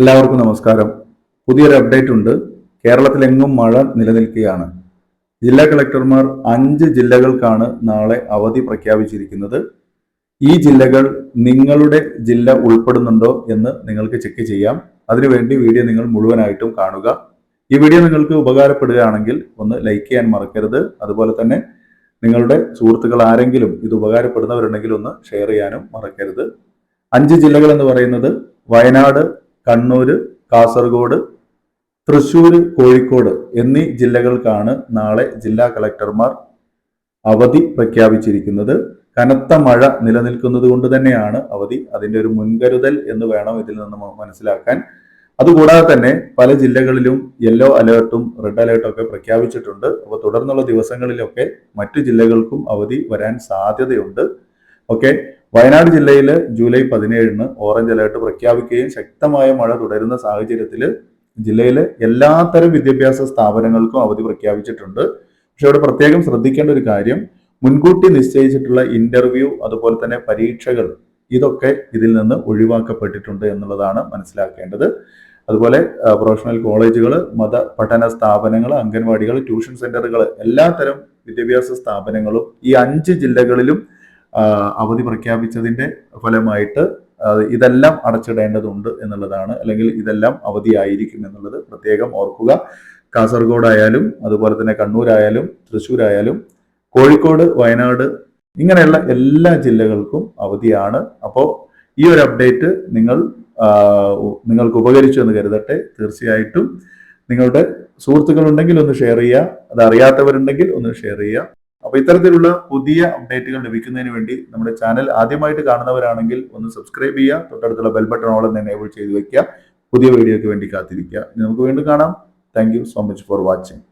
എല്ലാവർക്കും നമസ്കാരം. പുതിയൊരു അപ്ഡേറ്റ് ഉണ്ട്. കേരളത്തിലെങ്ങും മഴ നിലനിൽക്കുകയാണ്. ജില്ലാ കളക്ടർമാർ 5 ജില്ലകൾക്കാണ് നാളെ അവധി പ്രഖ്യാപിച്ചിരിക്കുന്നത്. ഈ ജില്ലകൾ നിങ്ങളുടെ ജില്ല ഉൾപ്പെടുന്നുണ്ടോ എന്ന് നിങ്ങൾക്ക് ചെക്ക് ചെയ്യാം. അതിനുവേണ്ടി വീഡിയോ നിങ്ങൾ മുഴുവനായിട്ടും കാണുക. ഈ വീഡിയോ നിങ്ങൾക്ക് ഉപകാരപ്പെടുകയാണെങ്കിൽ ഒന്ന് ലൈക്ക് ചെയ്യാൻ മറക്കരുത്. അതുപോലെ തന്നെ നിങ്ങളുടെ സുഹൃത്തുക്കൾ ആരെങ്കിലും ഇത് ഉപകാരപ്പെടുന്നവരുണ്ടെങ്കിൽ ഒന്ന് ഷെയർ ചെയ്യാനും മറക്കരുത്. 5 ജില്ലകൾ എന്ന് പറയുന്നത് വയനാട്, കണ്ണൂര്, കാസർഗോഡ്, തൃശൂർ, കോഴിക്കോട് എന്നീ ജില്ലകൾക്കാണ് നാളെ ജില്ലാ കളക്ടർമാർ അവധി പ്രഖ്യാപിച്ചിരിക്കുന്നത്. കനത്ത മഴ നിലനിൽക്കുന്നത് കൊണ്ട് തന്നെയാണ് അവധി. അതിന്റെ ഒരു മുൻകരുതൽ എന്ന് വേണം ഇതിൽ നിന്ന് മനസ്സിലാക്കാൻ. അതുകൂടാതെ തന്നെ പല ജില്ലകളിലും യെല്ലോ അലേർട്ടും റെഡ് അലേർട്ടും ഒക്കെ പ്രഖ്യാപിച്ചിട്ടുണ്ട്. അപ്പോൾ തുടർന്നുള്ള ദിവസങ്ങളിലൊക്കെ മറ്റു ജില്ലകൾക്കും അവധി വരാൻ സാധ്യതയുണ്ട്. ഓക്കെ, വയനാട് ജില്ലയിൽ ജൂലൈ 17-ന് ഓറഞ്ച് അലേർട്ട് പ്രഖ്യാപിക്കുകയും ശക്തമായ മഴ തുടരുന്ന സാഹചര്യത്തിൽ ജില്ലയിലെ എല്ലാത്തരം വിദ്യാഭ്യാസ സ്ഥാപനങ്ങൾക്കും അവധി പ്രഖ്യാപിച്ചിട്ടുണ്ട്. പക്ഷെ അവിടെ പ്രത്യേകം ശ്രദ്ധിക്കേണ്ട ഒരു കാര്യം, മുൻകൂട്ടി നിശ്ചയിച്ചിട്ടുള്ള ഇന്റർവ്യൂ അതുപോലെ തന്നെ പരീക്ഷകൾ ഇതൊക്കെ ഇതിൽ നിന്ന് ഒഴിവാക്കപ്പെട്ടിട്ടുണ്ട് എന്നുള്ളതാണ് മനസ്സിലാക്കേണ്ടത്. അതുപോലെ പ്രൊഫഷണൽ കോളേജുകൾ, മത പഠന സ്ഥാപനങ്ങൾ, അംഗൻവാടികൾ, ട്യൂഷൻ സെന്ററുകൾ, എല്ലാത്തരം വിദ്യാഭ്യാസ സ്ഥാപനങ്ങളും ഈ 5 ജില്ലകളിലും അവധി പ്രഖ്യാപിച്ചതിന്റെ ഫലമായിട്ട് ഇതെല്ലാം അടച്ചിടേണ്ടതുണ്ട് എന്നുള്ളതാണ്. അല്ലെങ്കിൽ ഇതെല്ലാം അവധിയായിരിക്കും എന്നുള്ളത് പ്രത്യേകം ഓർക്കുക. കാസർഗോഡ് ആയാലും അതുപോലെ തന്നെ കണ്ണൂരായാലും തൃശ്ശൂരായാലും കോഴിക്കോട്, വയനാട് ഇങ്ങനെയുള്ള എല്ലാ ജില്ലകൾക്കും അവധിയാണ്. അപ്പോൾ ഈ ഒരു അപ്ഡേറ്റ് നിങ്ങൾക്ക് ഉപകരിച്ചു എന്ന് കരുതട്ടെ. തീർച്ചയായിട്ടും നിങ്ങളുടെ സുഹൃത്തുക്കളുണ്ടെങ്കിൽ ഒന്ന് ഷെയർ ചെയ്യുക. അത് അറിയാത്തവരുണ്ടെങ്കിൽ ഒന്ന് ഷെയർ ചെയ്യുക. അപ്പോൾ ഇത്തരത്തിലുള്ള പുതിയ അപ്ഡേറ്റുകൾ ലഭിക്കുന്നതിന് വേണ്ടി നമ്മുടെ ചാനൽ ആദ്യമായിട്ട് കാണുന്നവരാണെങ്കിൽ ഒന്ന് സബ്സ്ക്രൈബ് ചെയ്യുക. തൊട്ടടുത്തുള്ള ബെൽ ബട്ടൺ ഓൾ എന്ന് എനേബിൾ ചെയ്ത് വെക്കുക. പുതിയ വീഡിയോയ്ക്ക് വേണ്ടി കാത്തിരിക്കുക. നമുക്ക് വീണ്ടും കാണാം. Thank you so much for watching.